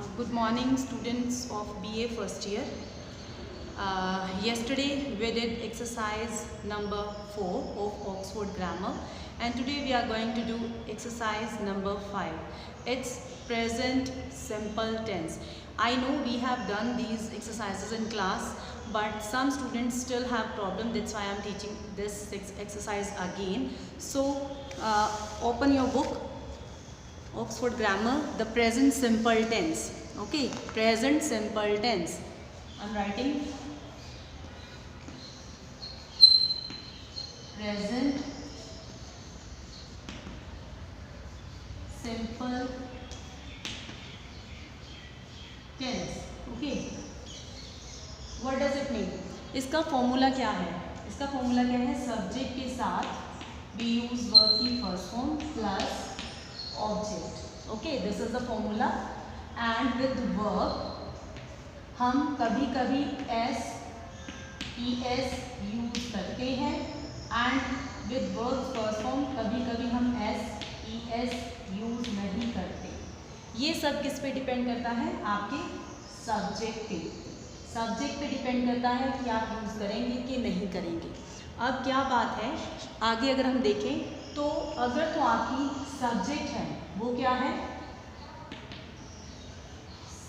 Good morning, students of BA first year. Yesterday we did exercise number 4 of Oxford Grammar, and today we are going to do exercise number 5. It's present simple tense. I know we have done these exercises in class, but some students still have problem. That's why I'm teaching this exercise again. So open your book, Oxford Grammar, the present simple tense. Okay, present simple tense. I'm writing present simple tense. Okay, what does it mean? इसका formula क्या है? इसका formula क्या है? Subject के साथ we use verb की first form plus object. Okay, this is the formula. And with verb हम कभी कभी s es यूज करते हैं, and with verb first form कभी कभी हम s es यूज नहीं करते. ये सब किस पे डिपेंड करता है? आपके सब्जेक्ट पे. सब्जेक्ट पे डिपेंड करता है कि आप यूज करेंगे कि नहीं करेंगे. अब क्या बात है, आगे अगर हम देखें तो अगर तो आपकी सब्जेक्ट है वो क्या है?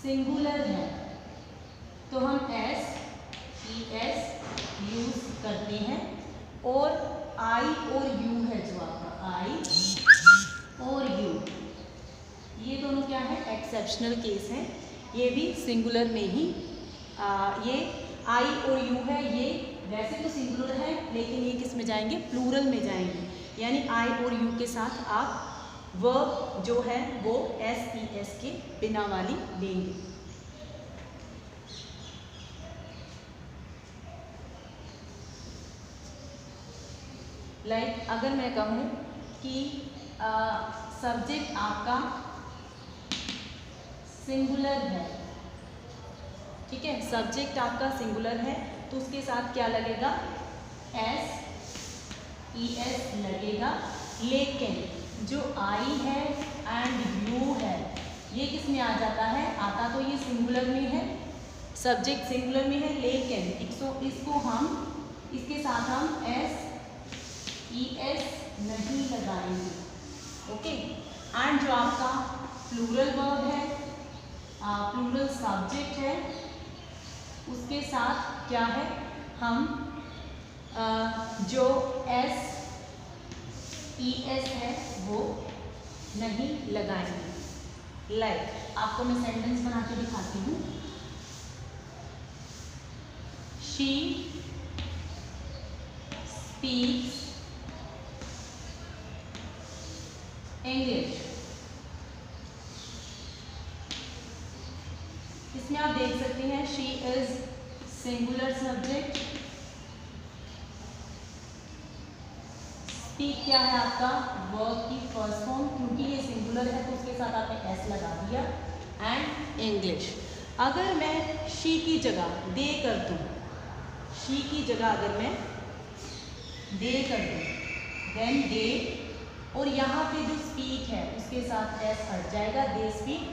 सिंगुलर है, तो हम एस यूज करते हैं. और आई और यू है, जो आपका आई और यू, ये दोनों क्या है? एक्सेप्शनल केस है. ये भी सिंगुलर में ही ये आई और यू है. ये वैसे तो सिंगुलर है, लेकिन ये किस में जाएंगे? प्लूरल में जाएंगे. यानी आई और यू के साथ आप वर्ब जो है वो एस के बिना वाली लेंगे. लाइक अगर मैं कहूँ कि सब्जेक्ट आपका सिंगुलर है, ठीक है, सब्जेक्ट आपका सिंगुलर है, तो उसके साथ क्या लगेगा? एस लगेगा. लेकिन जो आई है एंड यू है, ये किस में आ जाता है? आता तो ये सिंगुलर में है, सब्जेक्ट सिंगुलर में है, लेकिन इसको हम इसके साथ हम एस नहीं लगाएंगे. ओके. एंड जो आपका प्लूरल वर्ब है, प्लूरल सब्जेक्ट है, उसके साथ क्या है? हम जो एस है वो नहीं लगाएंगे. लाइक आपको मैं सेंटेंस बना के दिखाती हूँ. She speaks English. इसमें आप देख सकते हैं she is singular subject. Speak क्या है आपका? वर्ब की फर्स्ट फॉर्म. क्योंकि ये सिंगुलर है तो उसके साथ आपने एस लगा दिया. And English. अगर मैं शी की जगह दे कर दूँ, शी की जगह अगर मैं दे कर दूँ, देन दे, और यहाँ पे जो स्पीक है उसके साथ एस हट जाएगा. दे स्पीक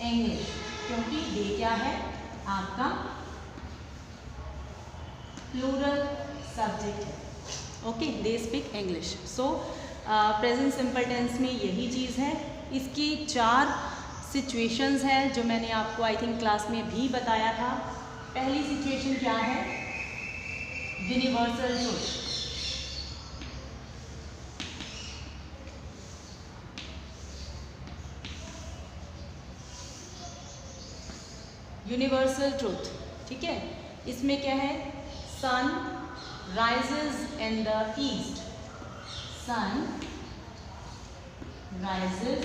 इंग्लिश, क्योंकि दे क्या है? आपका प्लूरल सब्जेक्ट है. Okay, they speak English. So present simple tense में यही चीज़ है. इसकी 4 सिचुएशंस हैं जो मैंने आपको आई थिंक क्लास में भी बताया था. पहली सिचुएशन क्या है? Universal truth. यूनिवर्सल ट्रूथ, ठीक है. इसमें क्या है? सन rises in the east. Sun rises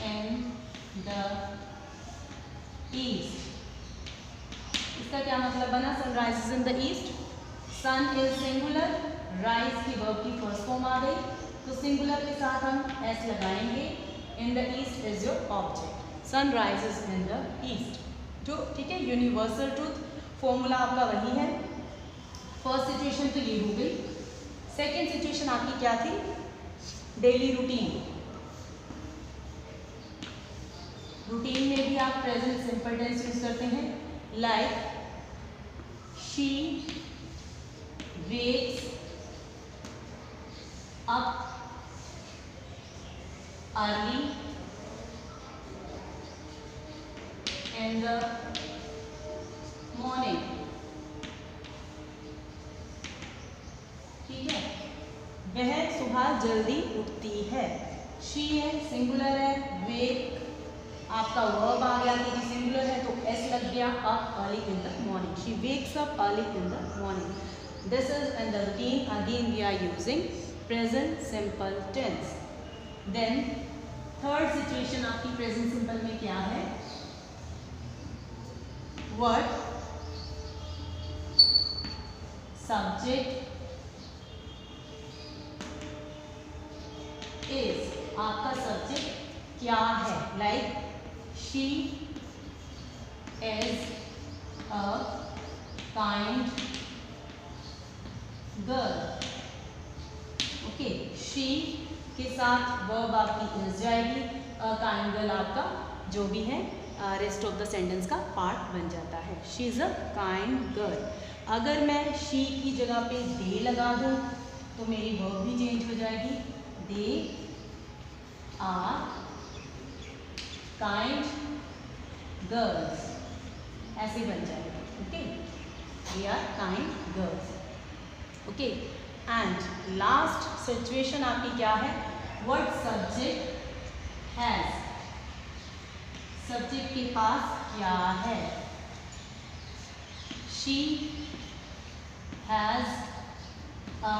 in the east. इसका क्या मतलब बना? Sun rises in the east. Sun is singular, rise की verb की फर्स्ट फॉर्म आ गई, तो सिंगुलर के साथ हम एस लगाएंगे. in the east is your object. Sun rises in the east. जो ठीक है, यूनिवर्सल ट्रूथ. फॉर्मूला आपका वही है. फर्स्ट सिचुएशन तो ये हो गई. सेकेंड सिचुएशन आपकी क्या थी? Daily routine. रूटीन में भी आप प्रेजेंट सिंपल टेंस यूज करते हैं, like she wakes up early in the morning. ठीक है, वह सुबह जल्दी उठती है। शी है, सिंगुलर है, वेक आपका वर्ब आ गया, क्योंकि सिंगुलर है तो एस लग गया, up early in the morning. She wakes up early in the morning. This is in the routine, again we are using present simple tense. Then third situation आपकी present simple में क्या है? What subject is, आपका subject क्या है? Like she is a kind girl. Okay, she के साथ verb आपकी इज जाएगी, अ काइंड गर्ल आपका जो भी है रेस्ट ऑफ द सेंटेंस का पार्ट बन जाता है। She is a kind girl. अगर मैं शी की जगह पे दे लगा दूं तो मेरी वर्ब भी चेंज हो जाएगी, दे आर काइंड गर्ल्स, ऐसे बन जाएगा। Okay, they are kind girls. Okay, and last situation आपकी क्या है? व्हाट सब्जेक्ट हैज, सब्जेक्ट के पास क्या है? She has a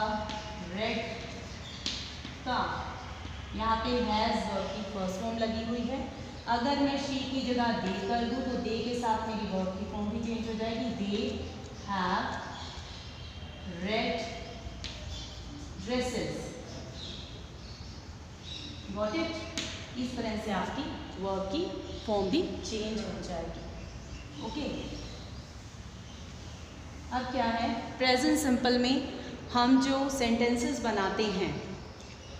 red car. यहाँ पे हैज वर्ब की फर्स्ट फॉर्म लगी हुई है। अगर मैं शी की जगह दे कर दूँ तो दे के साथ मेरी वर्ब की फॉर्म भी चेंज हो जाएगी, they have read dresses. Got it? इस तरह से आपकी वर्ब की फॉर्म भी चेंज हो जाएगी। ओके, अब क्या है? प्रेजेंट सिंपल में हम जो सेंटेंसेस बनाते हैं,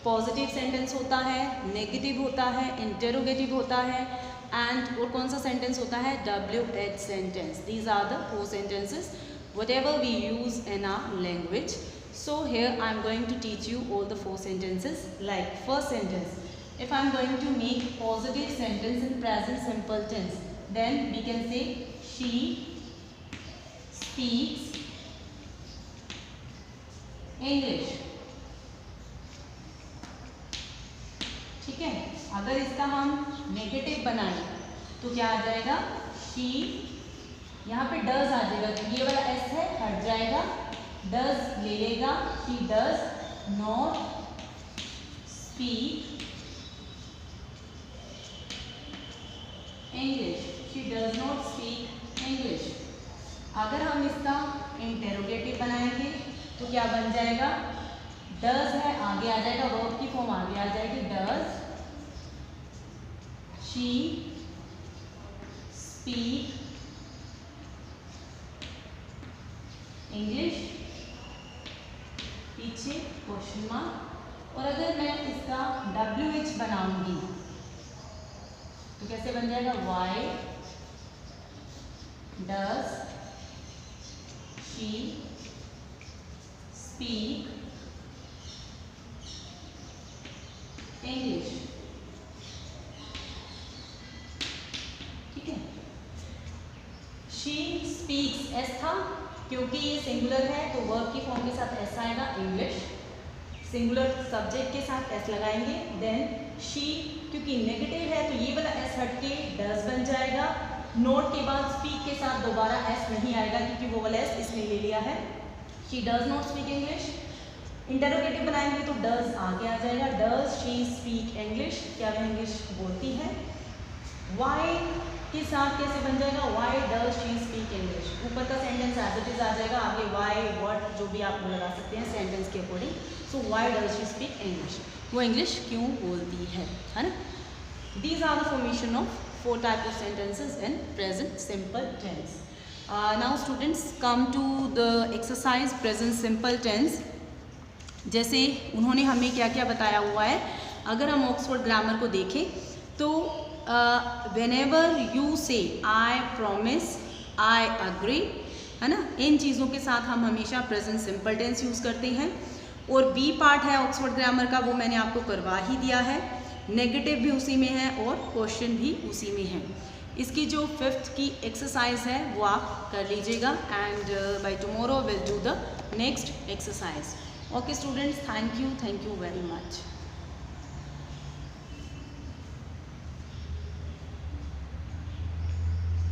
पॉजिटिव सेंटेंस होता है, नेगेटिव होता है, इंटरोगेटिव होता है, एंड और कौन सा सेंटेंस होता है? WH sentence. These are the 4 sentences whatever we use in our language. So here I am going to teach you all the 4 sentences. Like first sentence, if I am going to make positive sentence in present simple tense, then we can say she speaks English. ठीक है, अगर इसका हम negative बनाएं तो क्या आ जाएगा? She, यहाँ पे डज आ जाएगा, तो ये वाला एस है हट जाएगा, डज ले लेगा। She does not speak English, she does not speak English. अगर हम इसका इंटेरोगेटिव बनाएंगे तो क्या बन जाएगा? डज है, आगे आ जाएगा, वर्ब की फॉर्म आगे आ जाएगी, डज शी स्पीक इंग्लिश, पीछे क्वेश्चन मार्क। और अगर मैं इसका WH बनाऊंगी तो कैसे बन जाएगा? Y does she speak English. ठीक है, शी स्पीक्स एस था, क्योंकि ये सिंगुलर है तो वर्ब की फॉर्म के साथ एस आएगा, इंग्लिश। सिंगुलर सब्जेक्ट के साथ एस लगाएंगे। देन शी, क्योंकि नेगेटिव है तो ये वाला एस हट के डज बन जाएगा। नोट के बाद स्पीक के साथ दोबारा एस नहीं आएगा, क्योंकि वो वाला एस इसने ले लिया है। She does not speak English. Interrogative बनाएंगे तो डज आगे आ जाएगा, डज शी स्पीक इंग्लिश, क्या वह इंग्लिश बोलती है। वाई के साथ कैसे बन जाएगा? Y does she speak English. ऊपर का सेंटेंस एज इट इज आ जाएगा, आगे वाई व्हाट जो भी आप लगा सकते हैं सेंटेंस के according. So why does she speak English, वो इंग्लिश क्यों बोलती है ना। These are the formation of 4 types of sentences in present simple tense. Now students come to the exercise present simple tense. जैसे उन्होंने हमें क्या क्या बताया हुआ है, अगर हम ऑक्सफोर्ड ग्रामर को देखें तो व्हेनेवर यू से आई प्रॉमिस, आई अग्री, है ना, इन चीज़ों के साथ हम हमेशा प्रेजेंट सिंपल टेंस यूज़ करते हैं। और बी पार्ट है ऑक्सफोर्ड ग्रामर का, वो मैंने आपको करवा ही दिया है, नेगेटिव भी उसी में है और क्वेश्चन भी उसी में है। इसकी जो 5th की एक्सरसाइज है वो आप कर लीजिएगा and by tomorrow will do the next exercise. Okay students, thank you very much.